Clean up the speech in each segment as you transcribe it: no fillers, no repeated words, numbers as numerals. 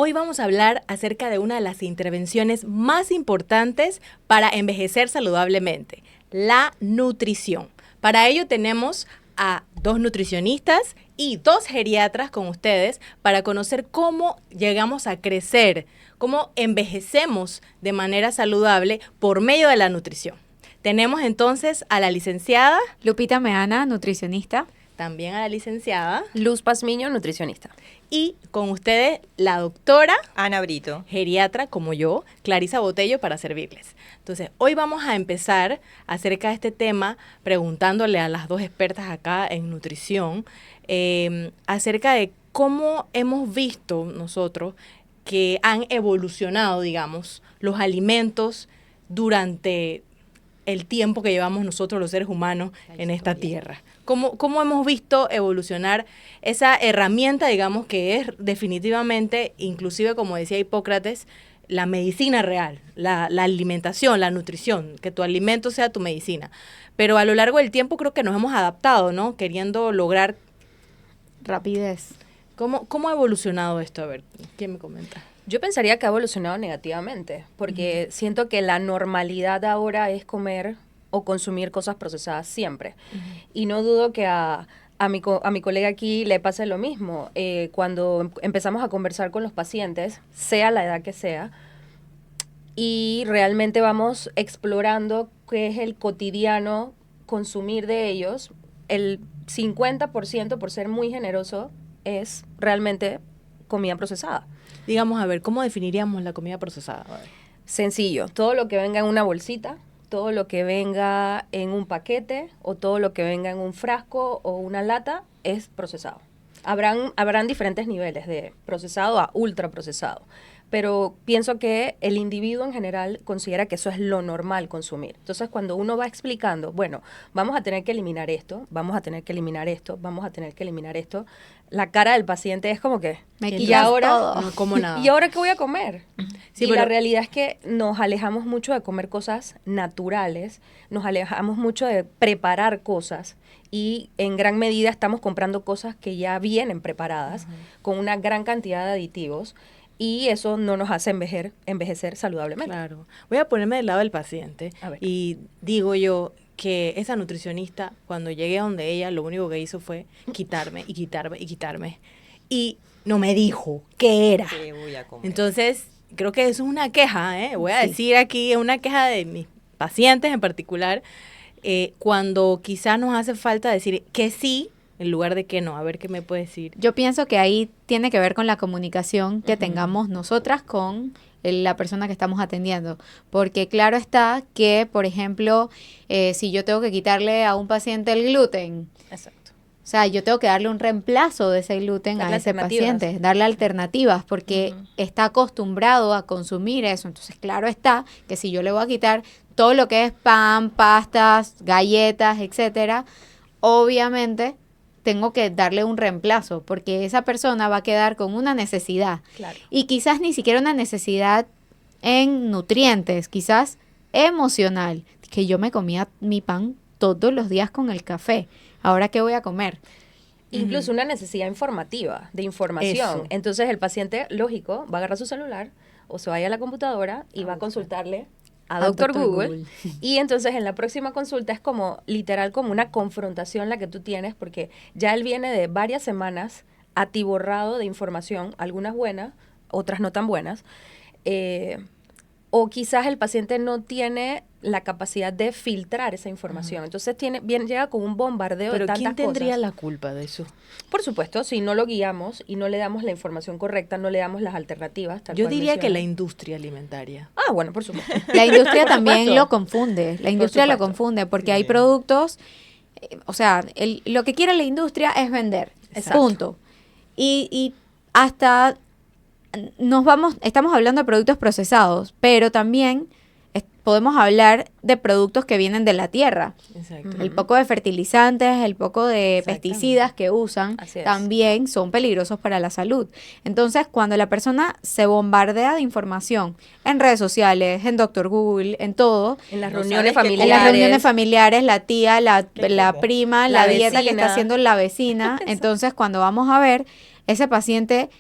Hoy vamos a hablar acerca de una de las intervenciones más importantes para envejecer saludablemente, la nutrición. Para ello tenemos a 2 nutricionistas y 2 geriatras con ustedes para conocer cómo llegamos a crecer, cómo envejecemos de manera saludable por medio de la nutrición. Tenemos entonces a la licenciada Lupita Meana, nutricionista. También a la licenciada Luz Pazmiño, nutricionista. Y con ustedes la doctora Ana Brito, geriatra como yo, Clarisa Botello, para servirles. Entonces, hoy vamos a empezar acerca de este tema preguntándole a las 2 expertas acá en nutrición acerca de cómo hemos visto nosotros que han evolucionado, digamos, los alimentos durante el tiempo que llevamos nosotros los seres humanos en esta tierra. ¿Cómo hemos visto evolucionar esa herramienta, digamos, que es definitivamente, inclusive como decía Hipócrates, la medicina real, la alimentación, la nutrición, que tu alimento sea tu medicina? Pero a lo largo del tiempo creo que nos hemos adaptado, ¿no? Queriendo lograr Rapidez. ¿Cómo ha evolucionado esto? A ver, ¿quién me comenta? Yo pensaría que ha evolucionado negativamente, porque siento que la normalidad ahora es comer o consumir cosas procesadas siempre. Y no dudo que a mi colega aquí le pase lo mismo. Cuando empezamos a conversar con los pacientes, sea la edad que sea, y realmente vamos explorando qué es el cotidiano consumir de ellos, el 50%, por ser muy generoso, es realmente comida procesada. Digamos, a ver, ¿cómo definiríamos la comida procesada? A ver. Sencillo, todo lo que venga en una bolsita, todo lo que venga en un paquete o todo lo que venga en un frasco o una lata es procesado. Habrán diferentes niveles de procesado a ultraprocesado, pero pienso que el individuo en general considera que eso es lo normal consumir. Entonces, cuando uno va explicando, bueno, vamos a tener que eliminar esto, vamos a tener que eliminar esto, vamos a tener que eliminar esto, la cara del paciente es como que, ¿y ahora no como nada? ¿Y ahora qué voy a comer? Sí, y pero la realidad es que nos alejamos mucho de comer cosas naturales, nos alejamos mucho de preparar cosas y en gran medida estamos comprando cosas que ya vienen preparadas con una gran cantidad de aditivos y eso no nos hace envejecer saludablemente. Claro. Voy a ponerme del lado del paciente A ver. y digo yo que esa nutricionista, cuando llegué a donde ella, lo único que hizo fue quitarme y quitarme y quitarme. Y no me dijo qué era. ¿qué voy a comer? Entonces, creo que eso es una queja, ¿eh? Voy a decir aquí, es una queja de mis pacientes en particular, cuando quizás nos hace falta decir que sí en lugar de que no. A ver qué me puede decir. Yo pienso que ahí tiene que ver con la comunicación que tengamos nosotras con la persona que estamos atendiendo. Porque claro está que, por ejemplo, si yo tengo que quitarle a un paciente el gluten, Exacto. o sea, yo tengo que darle un reemplazo de ese gluten Darle a ese alternativas. paciente, darle alternativas, porque está acostumbrado a consumir eso. Entonces, claro está que si yo le voy a quitar todo lo que es pan, pastas, galletas, etcétera, obviamente tengo que darle un reemplazo, porque esa persona va a quedar con una necesidad. Claro. Y quizás ni siquiera una necesidad en nutrientes, quizás emocional, que yo me comía mi pan todos los días con el café. ¿Ahora qué voy a comer? Incluso una necesidad informativa, de información. Eso. Entonces el paciente, lógico, va a agarrar su celular o se vaya a la computadora y va a consultarle a Doctor Google. Y entonces en la próxima consulta es como, literal, como una confrontación la que tú tienes, porque ya él viene de varias semanas atiborrado de información, algunas buenas, otras no tan buenas. O quizás el paciente no tiene la capacidad de filtrar esa información. Entonces llega con un bombardeo Pero de tantas ¿quién tendría cosas. la culpa de eso? Por supuesto, si no lo guiamos y no le damos la información correcta, no le damos las alternativas. Tal Yo cual diría que la menciona. industria alimentaria. Ah, bueno, por supuesto. La industria también supuesto. lo confunde, la industria lo supuesto. confunde, porque hay Sí. productos, o sea, lo que quiere la industria es vender, Exacto. punto. Y hasta estamos hablando de productos procesados, pero también podemos hablar de productos que vienen de la tierra. Exacto. El poco de fertilizantes, el poco de Exactamente. pesticidas que usan, Así es. también son peligrosos para la salud. Entonces, cuando la persona se bombardea de información en redes sociales, en Doctor Google, en todo, En las No reuniones sabes qué familiares. en las reuniones familiares, la tía, la como. prima, La la dieta que está vecina. haciendo la vecina, entonces cuando vamos a ver, ese paciente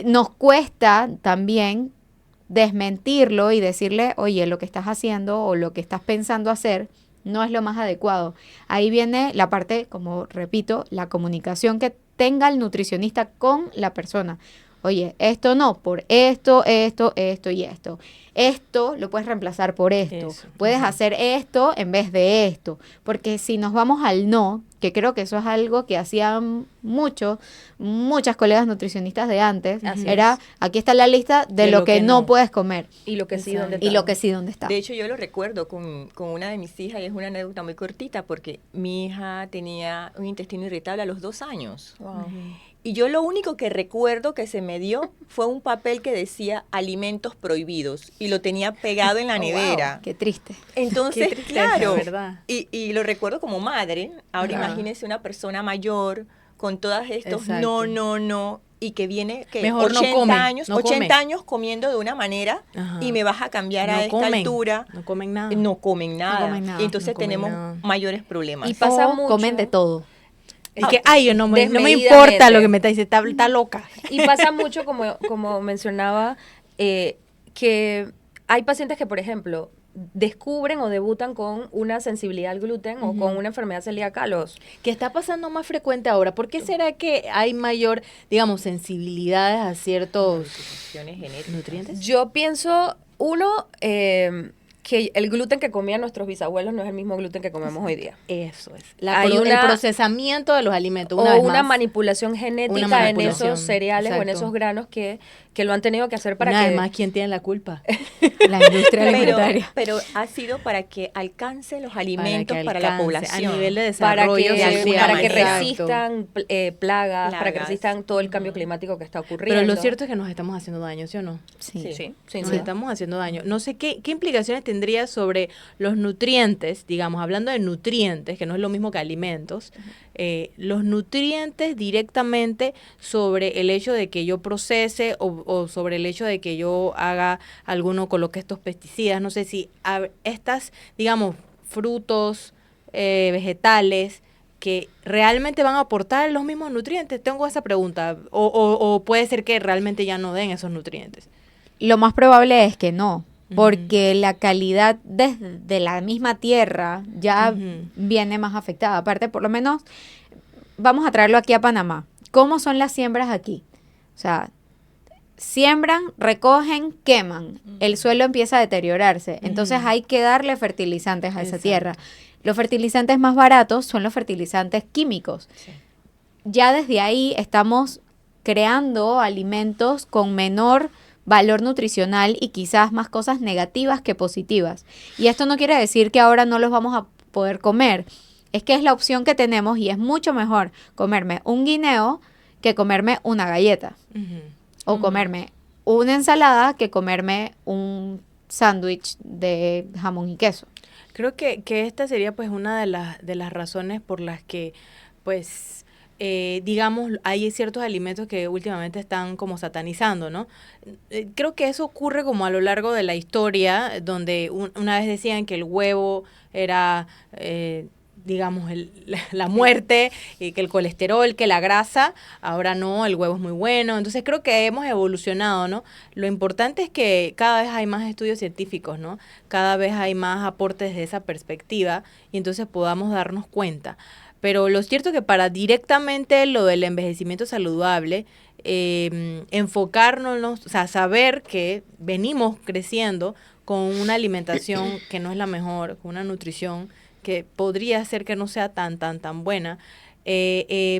nos cuesta también desmentirlo y decirle, oye, lo que estás haciendo o lo que estás pensando hacer no es lo más adecuado. Ahí viene la parte, como repito, la comunicación que tenga el nutricionista con la persona. Oye, esto no, por esto, esto, esto y esto. Esto lo puedes reemplazar por esto. Eso. Puedes hacer esto en vez de esto. Porque si nos vamos al no, que creo que eso es algo que hacían muchas colegas nutricionistas de antes, Así era, es. aquí está la lista de lo que no puedes comer. Y lo que sí, ¿dónde Y está? lo que sí, ¿dónde está? De hecho, yo lo recuerdo con una de mis hijas y es una anécdota muy cortita porque mi hija tenía un intestino irritable a los 2 años. Wow. Y yo lo único que recuerdo que se me dio fue un papel que decía alimentos prohibidos y lo tenía pegado en la nevera. Qué triste. Entonces, Qué tristeza, claro, ¿verdad? y lo recuerdo como madre. Ahora Ajá. imagínese una persona mayor con todos estos Exacto. no, y que viene que Mejor no 80 comen, años, no 80 comen. años comiendo de una manera Ajá. y me vas a cambiar a No esta comen, altura. no comen nada. No comen nada. comen nada. Y entonces No comen tenemos nada. mayores problemas. Y pasa O mucho. comen de todo. Y que, ay, yo no me Desmedidamente. importa lo que me está diciendo, está loca. Y pasa mucho, como mencionaba, que hay pacientes que, por ejemplo, descubren o debutan con una sensibilidad al gluten o con una enfermedad celíaca a los... Que está pasando más frecuente ahora. ¿Por qué será que hay mayor, digamos, sensibilidades a ciertos nutrientes? Yo pienso, uno, que el gluten que comían nuestros bisabuelos no es el mismo gluten que comemos hoy día. Eso es. Hay El una- procesamiento de los alimentos. O Una vez una más. manipulación genética Una en manipulación, esos cereales o en exacto. esos granos que lo han tenido que hacer para Una que... vez más, ¿quién tiene la culpa? La industria pero, alimentaria. pero ha sido para que alcance los alimentos que para la alcance, población. A nivel de para desarrollo que, social. para que manera. resistan plagas, para que Plagas. resistan todo el cambio climático que está ocurriendo. Pero lo cierto es que nos estamos haciendo daño, ¿sí o no? Sí. Sí, sin Nos duda. estamos haciendo daño. No sé qué implicaciones tendría sobre los nutrientes, digamos, hablando de nutrientes, que no es lo mismo que alimentos, los nutrientes directamente sobre el hecho de que yo procese o sobre el hecho de que yo haga alguno, coloque estos pesticidas. No sé si estas, digamos, frutos, vegetales, que realmente van a aportar los mismos nutrientes. Tengo esa pregunta. O puede ser que realmente ya no den esos nutrientes. Lo más probable es que no, Ujú. porque la calidad de la misma tierra ya Ujú. viene más afectada. Aparte, por lo menos, vamos a traerlo aquí a Panamá. ¿Cómo son las siembras aquí? O sea, siembran, recogen, queman. El suelo empieza a deteriorarse. Entonces Ujú. hay que darle fertilizantes a esa Exacto. tierra. Los fertilizantes más baratos son los fertilizantes químicos. Ya desde ahí estamos creando alimentos con menor valor nutricional y quizás más cosas negativas que positivas. Y esto no quiere decir que ahora no los vamos a poder comer. Es que es la opción que tenemos y es mucho mejor comerme un guineo que comerme una galleta. Ujú. O comerme una ensalada que comerme un sándwich de jamón y queso. Creo que esta sería pues una de las razones por las que pues digamos hay ciertos alimentos que últimamente están como satanizando, ¿no? Creo que eso ocurre como a lo largo de la historia, donde una vez decían que el huevo era digamos, la muerte, y que el colesterol, que la grasa, ahora no, el huevo es muy bueno. Entonces creo que hemos evolucionado, ¿no? Lo importante es que cada vez hay más estudios científicos, ¿no? Cada vez hay más aportes desde esa perspectiva y entonces podamos darnos cuenta. Pero lo cierto es que para directamente lo del envejecimiento saludable, enfocarnos, o sea, saber que venimos creciendo con una alimentación que no es la mejor, con una nutrición que podría ser que no sea tan buena.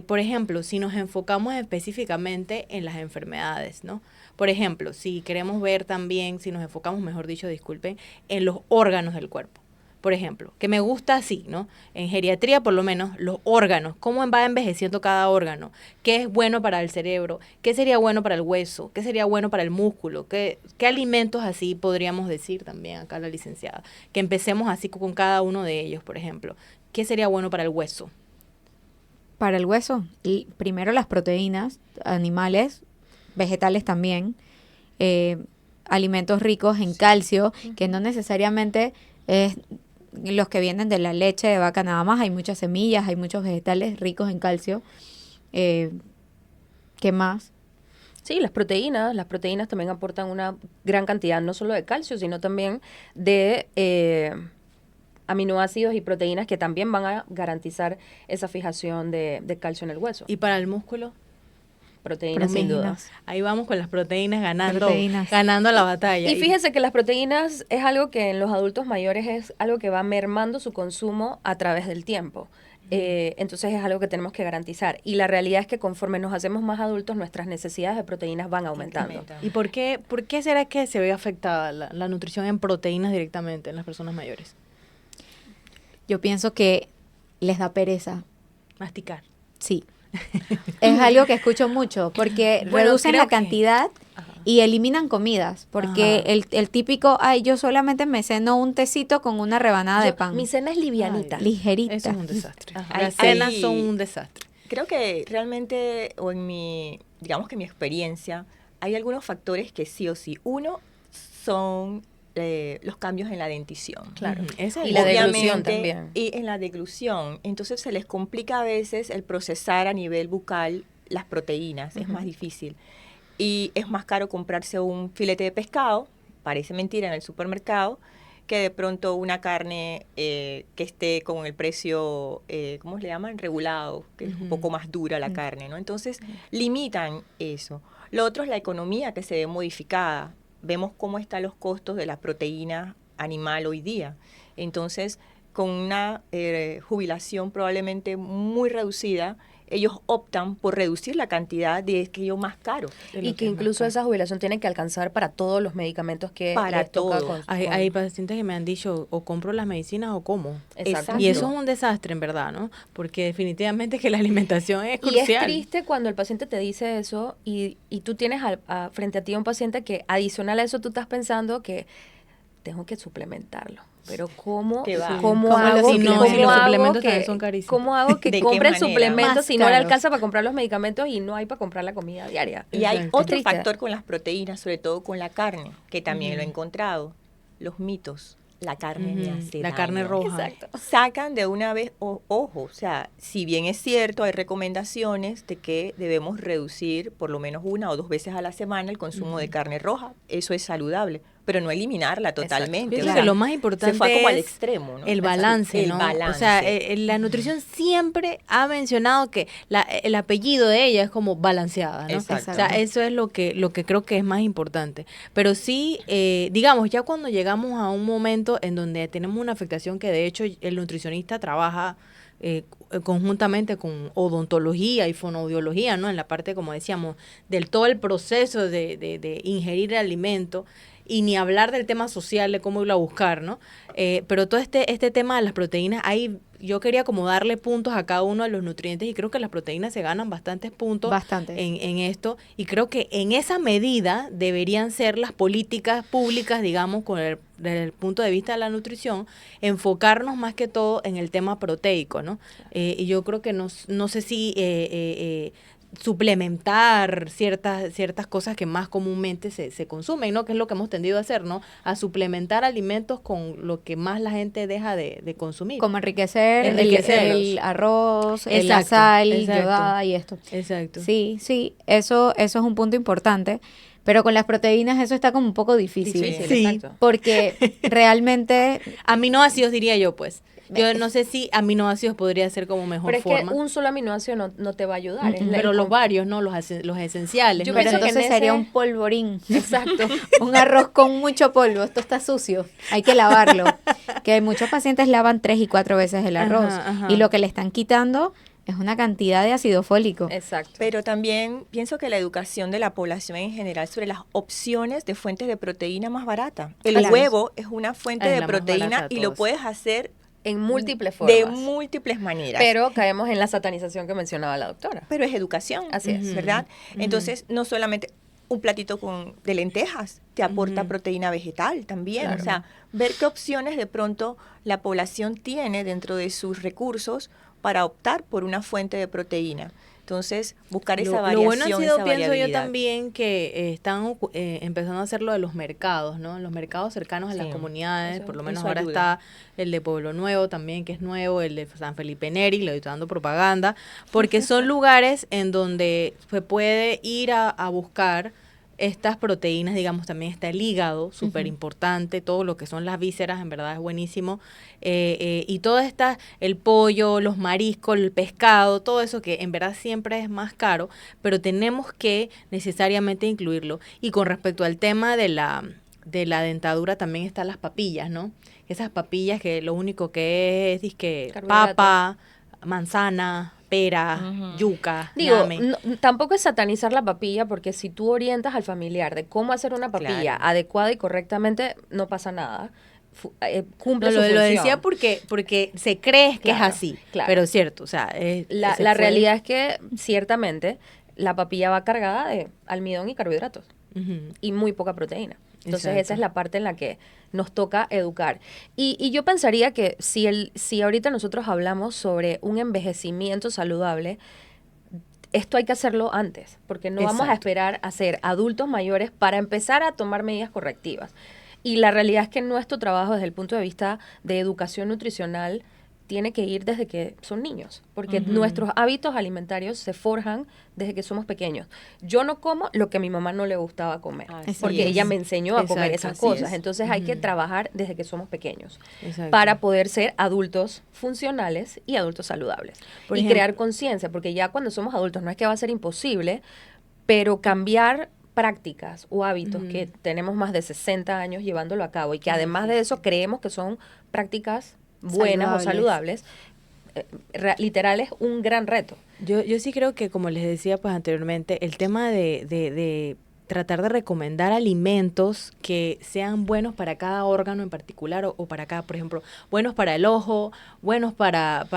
Por ejemplo, si nos enfocamos específicamente en las enfermedades, ¿no? Por ejemplo, si queremos ver también, si nos enfocamos, mejor dicho, disculpen, en los órganos del cuerpo. Por ejemplo, que me gusta así, ¿no? En geriatría, por lo menos, los órganos, cómo va envejeciendo cada órgano, qué es bueno para el cerebro, qué sería bueno para el hueso, qué sería bueno para el músculo, qué alimentos así podríamos decir también acá la licenciada. Que empecemos así con cada uno de ellos, por ejemplo. ¿Qué sería bueno para el hueso? Para el hueso, y primero las proteínas animales, vegetales también, alimentos ricos en calcio, que no necesariamente es los que vienen de la leche de vaca nada más, hay muchas semillas, hay muchos vegetales ricos en calcio. ¿Qué más? Sí, las proteínas también aportan una gran cantidad, no solo de calcio, sino también de aminoácidos y proteínas que también van a garantizar esa fijación de calcio en el hueso. ¿Y para el músculo? Proteínas, sin duda. Ahí vamos con las proteínas Proteínas. ganando la batalla. Y fíjese que las proteínas es algo que en los adultos mayores es algo que va mermando su consumo a través del tiempo. Entonces es algo que tenemos que garantizar. Y la realidad es que conforme nos hacemos más adultos, nuestras necesidades de proteínas van aumentando. ¿Y por qué será que se ve afectada la nutrición en proteínas directamente en las personas mayores? Yo pienso que les da pereza. Masticar. Sí. Es algo que escucho mucho, porque Bueno, reducen creo la que- cantidad y eliminan comidas, porque Ajá. el típico, ay, yo solamente me ceno un tecito con una rebanada de pan. Mi cena es livianita. Ligerita. Eso es un desastre. Ajá. Las Hay- cenas son un desastre. Creo que realmente, o digamos que mi experiencia, hay algunos factores que sí o sí. Uno son los cambios en la dentición. Claro. Ujú, esa es Y la Obviamente, deglución también. Y en la deglución. Entonces se les complica a veces el procesar a nivel bucal las proteínas. Es más difícil. Y es más caro comprarse un filete de pescado, parece mentira, en el supermercado, que de pronto una carne que esté con el precio, ¿cómo le llaman? Regulado, que es un poco más dura la carne, ¿no? Entonces, limitan eso. Lo otro es la economía que se ve modificada. Vemos cómo están los costos de la proteína animal hoy día. Entonces, con una jubilación probablemente muy reducida, ellos optan por reducir la cantidad de aquello más caro. Y que incluso esa jubilación tiene que alcanzar para todos los medicamentos que Para les toca todo. Hay pacientes que me han dicho, o compro las medicinas o como. Exacto. Y eso es un desastre, en verdad, ¿no? Porque definitivamente que la alimentación es Y es crucial. triste cuando el paciente te dice eso y tú tienes frente a ti a un paciente que adicional a eso tú estás pensando que tengo que suplementarlo. Pero ¿cómo, ¿Qué va? cómo ¿Cómo hago, si no, cómo si los hago suplementos que, también son carísimos? ¿Cómo hago que ¿De qué compre el manera? suplemento Más si no le caros. alcanza para comprar los medicamentos y no hay para comprar la comida diaria? Y hay Exacto. otro Triste. factor con las proteínas, sobre todo con la carne, que también lo he encontrado, los mitos. La carne me hace La carne daño. roja. Exacto. Sacan de una vez, ojo, o sea, si bien es cierto, hay recomendaciones de que debemos reducir por lo menos 1 o 2 veces a la semana el consumo de carne roja, eso es saludable, pero no eliminarla totalmente. Pienso o que sea, lo más importante se fue como al es extremo, ¿no? el balance, El ¿no? balance. O sea, la nutrición siempre ha mencionado que el apellido de ella es como balanceada, ¿no? Exacto. O sea, eso es lo que creo que es más importante. Pero sí, digamos, ya cuando llegamos a un momento en donde tenemos una afectación que de hecho el nutricionista trabaja conjuntamente con odontología y fonoaudiología, ¿no? En la parte, como decíamos, del todo el proceso de ingerir el alimento, y ni hablar del tema social, de cómo irlo a buscar, ¿no? Pero todo este tema de las proteínas, ahí yo quería como darle puntos a cada uno de los nutrientes y creo que las proteínas se ganan bastantes puntos Bastantes. en esto, y creo que en esa medida deberían ser las políticas públicas, digamos, desde el punto de vista de la nutrición, enfocarnos más que todo en el tema proteico, ¿no? Y yo creo que no sé si suplementar ciertas cosas que más comúnmente se consumen, ¿no? Que es lo que hemos tendido a hacer, ¿no? A suplementar alimentos con lo que más la gente deja de consumir. Como enriquecer, Enriquecerlos. el arroz, la Exacto, sal, exacto. yodada y esto. Exacto. Sí, sí, eso es un punto importante, pero con las proteínas eso está como un poco difícil. Difícil, Sí. exacto. Porque realmente Aminoácidos diría yo, pues. Yo no sé si aminoácidos podría ser como mejor Pero es forma. que un solo aminoácido no te va a ayudar. es la- Pero el los com- varios, ¿no? Los esenciales. Yo ¿no? pero pienso que entonces en sería ese- un polvorín. Exacto. Un arroz con mucho polvo, esto está sucio, hay que lavarlo. Que muchos pacientes lavan 3 y 4 veces el arroz Ajá, ajá. y lo que le están quitando es una cantidad de ácido fólico. Exacto. Pero también pienso que la educación de la población en general sobre las opciones de fuentes de proteína más barata. El Claro. huevo es una fuente Es de la más proteína barata de y lo todas. puedes hacer En múltiples formas. de múltiples maneras. Pero caemos en la satanización que mencionaba la doctora. Pero es educación, Así es. ¿verdad? Ujú. Entonces, no solamente un platito de lentejas te aporta Ujú. proteína vegetal también. Claro. O sea, ver qué opciones de pronto la población tiene dentro de sus recursos para optar por una fuente de proteína. Entonces, buscar esa Lo variación, bueno ha sido, esa pienso yo variabilidad. también, que están empezando a hacer lo de los mercados, ¿no? Los mercados cercanos a las Sí, comunidades, eso- por lo menos eso ahora ayuda. está el de Pueblo Nuevo también, que es nuevo, el de San Felipe Neri, le estoy dando propaganda, porque son lugares en donde se puede ir a buscar estas proteínas, digamos, también está el hígado, súper importante, todo lo que son las vísceras, en verdad es buenísimo, y todas estas, el pollo, los mariscos, el pescado, todo eso que en verdad siempre es más caro, pero tenemos que necesariamente incluirlo. Y con respecto al tema de la dentadura también están las papillas, ¿no? Esas papillas que lo único que es que Carbohidratos. papa, manzana, pera, yuca, Digo, ñame. tampoco es satanizar la papilla, porque si tú orientas al familiar de cómo hacer una papilla Claro. adecuada y correctamente, no pasa nada. Cumple No, su función. lo decía porque se cree que es Claro, así, claro. pero es cierto, o sea, La realidad es que, ciertamente, la papilla va cargada de almidón y carbohidratos y muy poca proteína. Entonces, Exacto. esa es la parte en la que nos toca educar. Y yo pensaría que si ahorita nosotros hablamos sobre un envejecimiento saludable, esto hay que hacerlo antes, porque no vamos a Exacto. esperar a ser adultos mayores para empezar a tomar medidas correctivas. Y la realidad es que nuestro trabajo desde el punto de vista de educación nutricional tiene que ir desde que son niños, porque nuestros hábitos alimentarios se forjan desde que somos pequeños. Yo no como lo que a mi mamá no le gustaba comer, Así porque es. ella me enseñó a comer Exacto, esas así cosas. es. Entonces hay que trabajar desde que somos pequeños Exacto. para poder ser adultos funcionales y adultos saludables. Por Y ejemplo- crear conciencia, porque ya cuando somos adultos no es que va a ser imposible, pero cambiar prácticas o hábitos que tenemos más de 60 años llevándolo a cabo y que además de eso creemos que son prácticas buenas o saludables, literal es un gran reto. Yo sí creo que, como les decía pues anteriormente, el tema de tratar de recomendar alimentos que sean buenos para cada órgano en particular o para cada, por ejemplo, buenos para el ojo, buenos para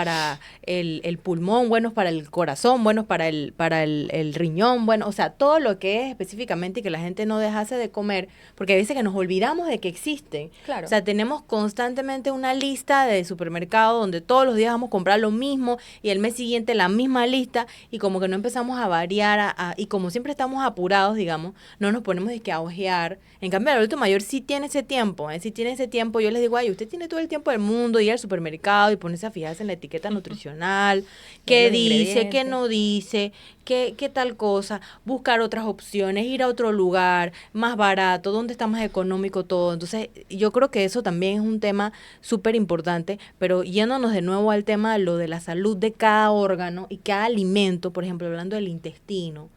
el pulmón, buenos para el corazón, buenos para el riñón, bueno, o sea, todo lo que es específicamente y que la gente no dejase de comer, porque a veces que nos olvidamos de que existen. Claro. O sea, tenemos constantemente una lista de supermercado donde todos los días vamos a comprar lo mismo y el mes siguiente la misma lista y como que no empezamos a variar y como siempre estamos apurados, digamos, no nos ponemos de que a ojear. En cambio, el adulto mayor sí tiene ese tiempo, sí tiene ese tiempo. Yo les digo, ay, usted tiene todo el tiempo del mundo, ir al supermercado y ponerse a fijarse en la etiqueta nutricional, qué los dice, qué ingredientes. no dice, qué tal cosa, buscar otras opciones, ir a otro lugar más barato, donde está más económico todo. Entonces, yo creo que eso también es un tema súper importante, pero yéndonos de nuevo al tema de lo de la salud de cada órgano y cada alimento, por ejemplo, hablando del intestino,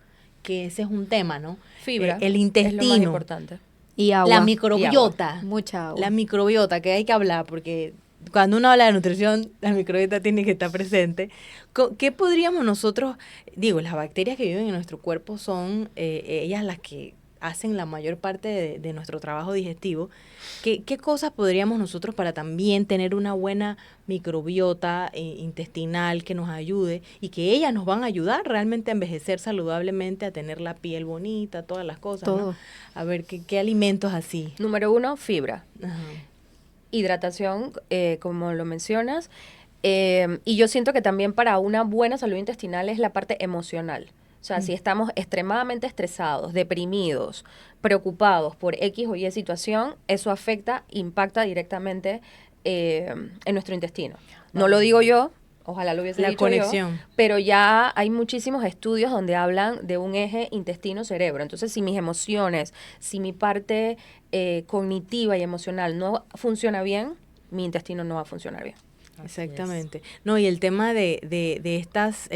que ese es un tema, ¿no? Fibra El es lo más intestino, importante. Y agua. la microbiota, Mucha agua. la microbiota que hay que hablar, porque cuando uno habla de nutrición, la microbiota tiene que estar presente. ¿Qué podríamos nosotros, digo, las bacterias que viven en nuestro cuerpo son ellas las que hacen la mayor parte de nuestro trabajo digestivo? ¿Qué cosas podríamos nosotros para también tener una buena microbiota intestinal que nos ayude y que ellas nos van a ayudar realmente a envejecer saludablemente, a tener la piel bonita, todas las cosas, ¿no? Todo. A ver, ¿qué alimentos así? Número 1, fibra. Ajá. Hidratación, como lo mencionas. Y yo siento que también para una buena salud intestinal es la parte emocional. O sea, si estamos extremadamente estresados, deprimidos, preocupados por X o Y situación, eso afecta, impacta directamente en nuestro intestino. No lo digo yo, ojalá lo hubiese La dicho conexión. yo, pero ya hay muchísimos estudios donde hablan de un eje intestino-cerebro. Entonces, si mis emociones, si mi parte cognitiva y emocional no funciona bien, mi intestino no va a funcionar bien. Exactamente. No, y el tema de estas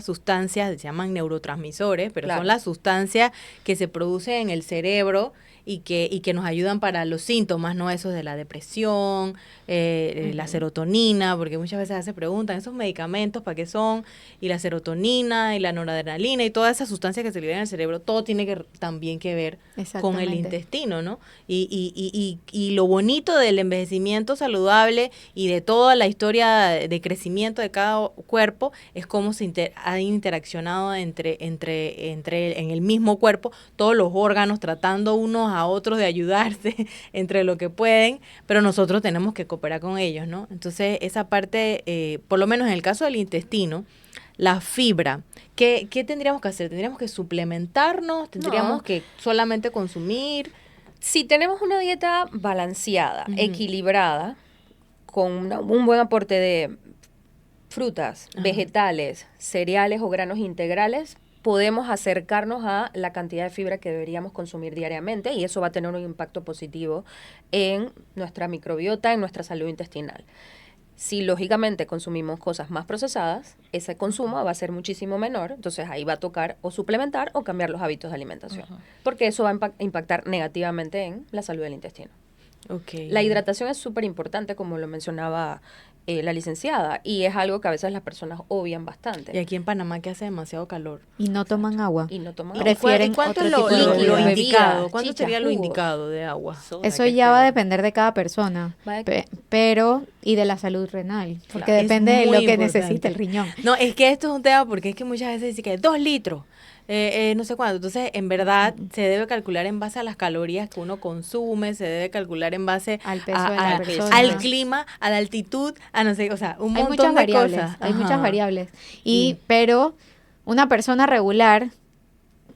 sustancias se llaman neurotransmisores, pero Claro. son las sustancias que se producen en el cerebro y que nos ayudan para los síntomas, ¿no? Esos de la depresión, la serotonina, porque muchas veces se preguntan, ¿esos medicamentos para qué son? Y la serotonina y la noradrenalina y todas esas sustancias que se liberan en el cerebro, todo tiene que también que ver con el Exactamente. intestino, ¿no? Y lo bonito del envejecimiento saludable y de toda la historia de crecimiento de cada cuerpo es cómo se ha interaccionado en el mismo cuerpo todos los órganos tratando unos a otros de ayudarse entre lo que pueden, pero nosotros tenemos que cooperar con ellos, ¿no? Entonces esa parte, por lo menos en el caso del intestino, la fibra, ¿qué tendríamos que hacer? ¿Tendríamos que suplementarnos? ¿Tendríamos No. que solamente consumir? Si tenemos una dieta balanceada, equilibrada, con un buen aporte de frutas, vegetales, cereales o granos integrales, podemos acercarnos a la cantidad de fibra que deberíamos consumir diariamente y eso va a tener un impacto positivo en nuestra microbiota, en nuestra salud intestinal. Si lógicamente consumimos cosas más procesadas, ese consumo va a ser muchísimo menor, entonces ahí va a tocar o suplementar o cambiar los hábitos de alimentación, porque eso va a impactar negativamente en la salud del intestino. Okay. La hidratación es súper importante, como lo mencionaba la licenciada, y es algo que a veces las personas obvian bastante. Y aquí en Panamá que hace demasiado calor. Y no toman agua. Y no toman ¿Y agua. Prefieren cuánto es otro lo, tipo de lo bebidas. indicado? ¿Cuánto Chicha, sería lo jugos. indicado de agua? Soda, Eso que es ya va a peor. depender de cada persona, Va de- pero y de la salud renal, porque Claro. Es depende de lo muy que importante. necesita el riñón. No, es que esto es un tema porque es que muchas veces dicen que 2 litros, no sé cuánto. Entonces, en verdad, se debe calcular en base a las calorías que uno consume, se debe calcular en base Al peso de la persona. al clima, a la altitud, a no sé, o sea, un Hay montón muchas de variables, cosas. hay muchas Ajá. variables. Y- Pero una persona regular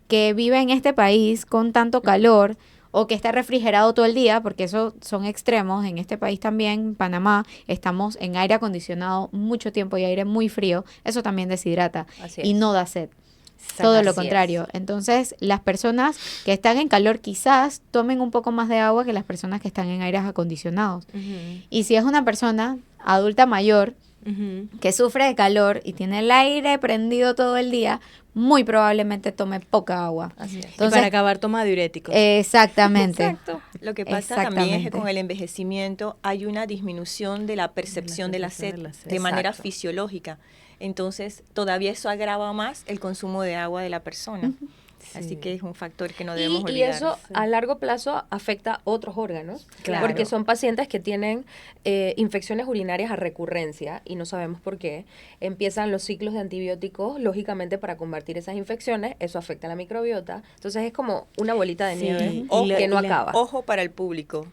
que vive en este país con tanto calor o que está refrigerado todo el día, porque eso son extremos, en este país también, en Panamá, estamos en aire acondicionado mucho tiempo y aire muy frío, eso también deshidrata Así y es. no da sed. Todo lo Así contrario. Entonces, las personas que están en calor quizás tomen un poco más de agua que las personas que están en aires acondicionados. Ujú, Y si es una persona adulta mayor ujú. que sufre de calor y tiene el aire prendido todo el día, muy probablemente tome poca agua. Así es. Y Entonces, para acabar, toma diuréticos. exactamente. Exacto. Lo que pasa también es que Exactamente. con el envejecimiento hay una disminución de la percepción de la sed de la sed. de manera Exacto. fisiológica. Entonces, todavía eso agrava más el consumo de agua de la persona. Así Sí. que es un factor que no debemos Y olvidar. eso a largo plazo afecta a otros órganos, Claro. porque son pacientes que tienen infecciones urinarias a recurrencia y no sabemos por qué. Empiezan los ciclos de antibióticos, lógicamente para combatir esas infecciones, eso afecta a la microbiota. Entonces es como una bolita de Sí, nieve y que no le- acaba. Ojo para el público.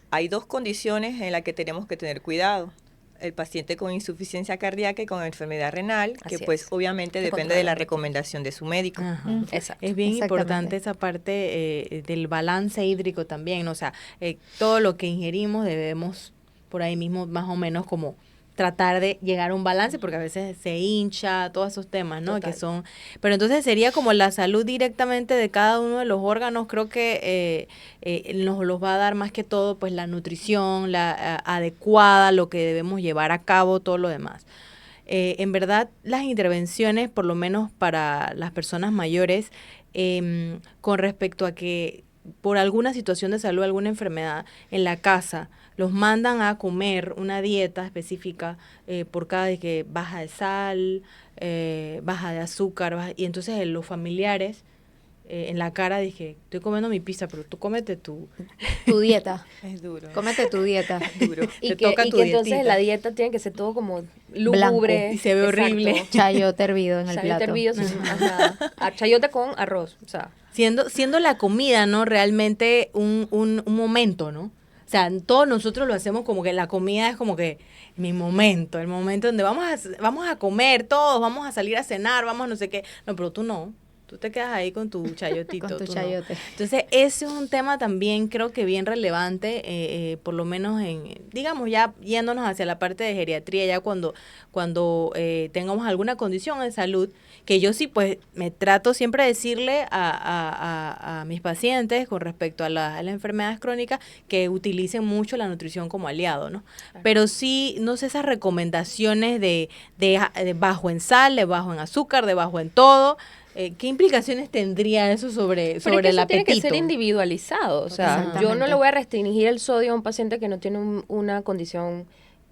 Hay dos condiciones en las que tenemos que tener cuidado. El paciente con insuficiencia cardíaca y con enfermedad renal, que Así pues es. obviamente Que depende de la controlan. recomendación de su médico. Ajá. Exacto. Es bien Exactamente. importante esa parte del balance hídrico también, ¿no? O sea, todo lo que ingerimos debemos por ahí mismo más o menos como tratar de llegar a un balance porque a veces se hincha, todos esos temas, ¿no? Total. Que son, pero entonces sería como la salud directamente de cada uno de los órganos, creo que nos los va a dar más que todo pues la nutrición, la adecuada, lo que debemos llevar a cabo, todo lo demás. En verdad, las intervenciones, por lo menos para las personas mayores, con respecto a que por alguna situación de salud, alguna enfermedad en la casa, los mandan a comer una dieta específica por cada vez que baja de sal, baja de azúcar, y entonces los familiares en la cara dije, estoy comiendo mi pizza, pero tú cómete tu... Tu dieta. Es duro. Cómete tu dieta. Duro. Y Te que, toca y tu que entonces dietita. la dieta tiene que ser todo como Blanco. lúgubre. Y se ve horrible. Chayote hervido en el Chayote plato. hervido, sí, ajá. Chayote con arroz, o sea. Siendo la comida, ¿no? Realmente un momento, ¿no? O sea, todos nosotros lo hacemos como que la comida es como que mi momento, el momento donde vamos a comer todos, vamos a salir a cenar, vamos a no sé qué. No, pero tú no. Tú te quedas ahí con tu chayotito. Con tu tú no. chayote. Entonces, ese es un tema también creo que bien relevante, por lo menos digamos, ya yéndonos hacia la parte de geriatría, ya cuando tengamos alguna condición de salud, que yo sí, pues, me trato siempre de decirle a mis pacientes con respecto a las enfermedades crónicas que utilicen mucho la nutrición como aliado, ¿no? Pero sí, no sé, esas recomendaciones de bajo en sal, de bajo en azúcar, de bajo en todo, ¿qué implicaciones tendría eso sobre Pero es que el eso apetito? tiene que ser individualizado. O sea, yo no Exactamente. le voy a restringir el sodio a un paciente que no tiene una condición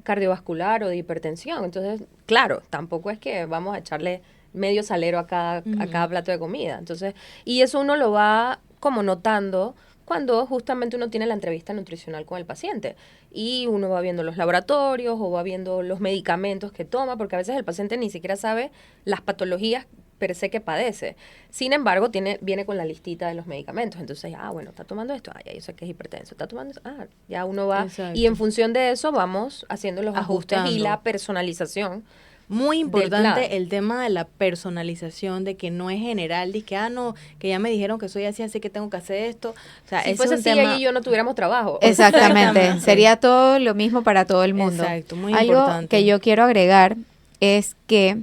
cardiovascular o de hipertensión. Entonces, claro, tampoco es que vamos a echarle medio salero a cada plato de comida. Entonces, y eso uno lo va como notando cuando justamente uno tiene la entrevista nutricional con el paciente y uno va viendo los laboratorios o va viendo los medicamentos que toma, porque a veces el paciente ni siquiera sabe las patologías per se que padece. Sin embargo, viene con la listita de los medicamentos. Entonces, bueno, está tomando esto, ya yo sé que es hipertenso. Está tomando eso, ya uno va. Exacto. Y en función de eso vamos haciendo los ajustes y Ajustando. la personalización Muy importante plan. el tema de la personalización, de que no es general, de que, no, que ya me dijeron que soy así, así que tengo que hacer esto. O sea, Si ese fuese es un así, tema... ella y yo no tuviéramos trabajo. Exactamente, sería todo lo mismo para todo el mundo. Exacto, muy Algo importante. que yo quiero agregar es que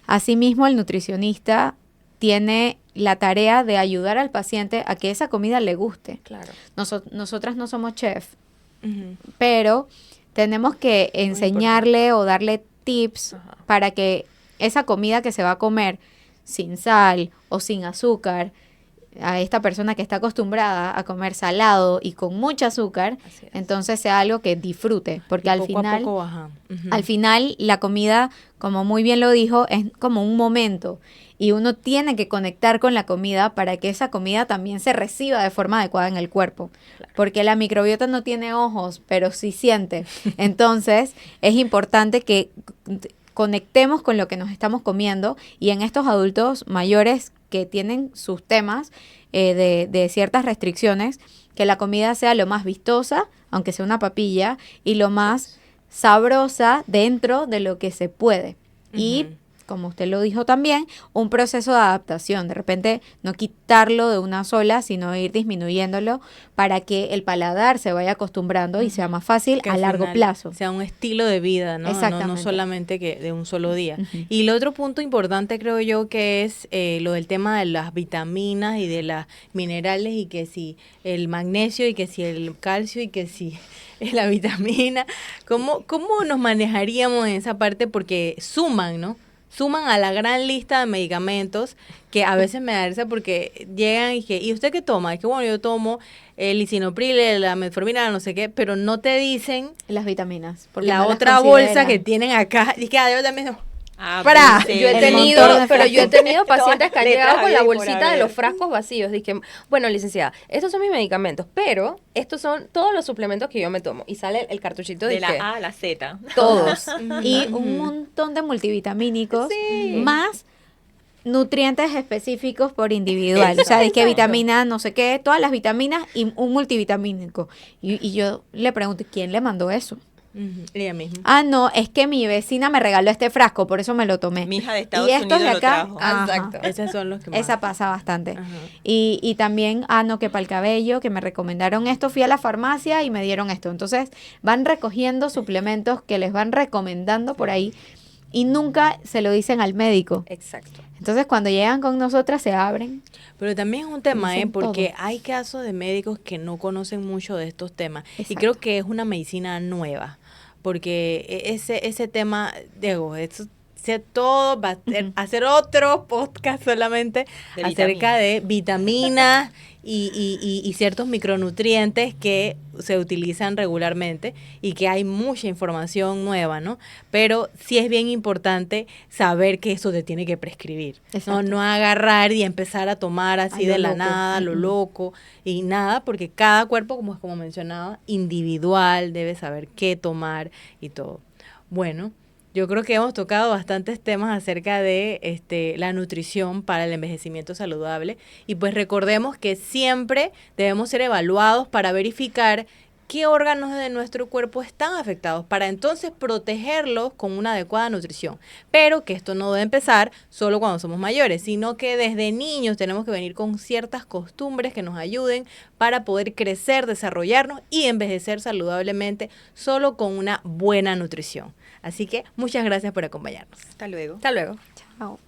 asimismo el nutricionista tiene la tarea de ayudar al paciente a que esa comida le guste. Claro. Nosotras no somos chef, Ujú. pero tenemos que enseñarle o darle tips Ajá. para que esa comida que se va a comer sin sal o sin azúcar, a esta persona que está acostumbrada a comer salado y con mucho azúcar, Así es. entonces sea algo que disfrute, porque Y al poco a final, poco baja. Ujú. al final la comida, como muy bien lo dijo, es como un momento y uno tiene que conectar con la comida para que esa comida también se reciba de forma adecuada en el cuerpo, porque la microbiota no tiene ojos, pero sí siente. Entonces, es importante que conectemos con lo que nos estamos comiendo y en estos adultos mayores que tienen sus temas de ciertas restricciones, que la comida sea lo más vistosa, aunque sea una papilla, y lo más sabrosa dentro de lo que se puede. Y, Ujú. como usted lo dijo también, un proceso de adaptación. De repente, no quitarlo de una sola, sino ir disminuyéndolo para que el paladar se vaya acostumbrando y sea más fácil Que a al largo final plazo. sea un estilo de vida, ¿no? Exactamente. No solamente que de un solo día. Ujú. Y el otro punto importante creo yo que es lo del tema de las vitaminas y de las minerales y que si el magnesio y que si el calcio y que si la vitamina, ¿cómo nos manejaríamos en esa parte? Porque suman, ¿no? Suman a la gran lista de medicamentos que a veces me da risa porque llegan y que, ¿y usted qué toma? Es que bueno, yo tomo el lisinopril, la metformina, no sé qué, pero no te dicen Las vitaminas. porque la no las otra bolsa consideran. que tienen acá. Y que yo también no. Para. Yo he El tenido, montón de pero yo he frascos. tenido pacientes que han Letras llegado con la habidas y por bolsita de haber. los frascos vacíos. Dije, bueno, licenciada, estos son mis medicamentos, pero estos son todos los suplementos que yo me tomo. Y sale el cartuchito De de la que A a la Z. todos. Y un montón de multivitamínicos Sí. más nutrientes específicos por individual. O sea, de que Exacto. vitamina, no sé qué, todas las vitaminas y un multivitamínico. Y yo le pregunto, ¿quién le mandó eso? Ujú, ella misma. Ah, no, es que mi vecina me regaló este frasco, por eso me lo tomé. Mi hija de Estados y estos Unidos de lo acá, trajo. ajá. Exacto. Esos son los que más. Esa pasa bastante. Ajá. Y también, no, que para el cabello, que me recomendaron esto, fui a la farmacia y me dieron esto. Entonces, van recogiendo suplementos que les van recomendando por ahí y nunca se lo dicen al médico. Exacto. Entonces, cuando llegan con nosotras, se abren. Pero también es un tema, Dicen porque todo. hay casos de médicos que no conocen mucho de estos temas. Y Exacto. creo que es una medicina nueva, porque ese tema, Diego, eso todo va a Ujú. hacer otro podcast solamente De acerca vitaminas. de vitaminas y ciertos micronutrientes que se utilizan regularmente y que hay mucha información nueva, ¿no? Pero sí es bien importante saber que eso te tiene que prescribir. Exacto. No agarrar y empezar a tomar así A lo de la loco. nada, a lo loco y nada, porque cada cuerpo, como mencionaba, individual, debe saber qué tomar y todo. Bueno, yo creo que hemos tocado bastantes temas acerca de la nutrición para el envejecimiento saludable y pues recordemos que siempre debemos ser evaluados para verificar qué órganos de nuestro cuerpo están afectados para entonces protegerlos con una adecuada nutrición. Pero que esto no debe empezar solo cuando somos mayores, sino que desde niños tenemos que venir con ciertas costumbres que nos ayuden para poder crecer, desarrollarnos y envejecer saludablemente solo con una buena nutrición. Así que muchas gracias por acompañarnos. Hasta luego. Hasta luego. Chao.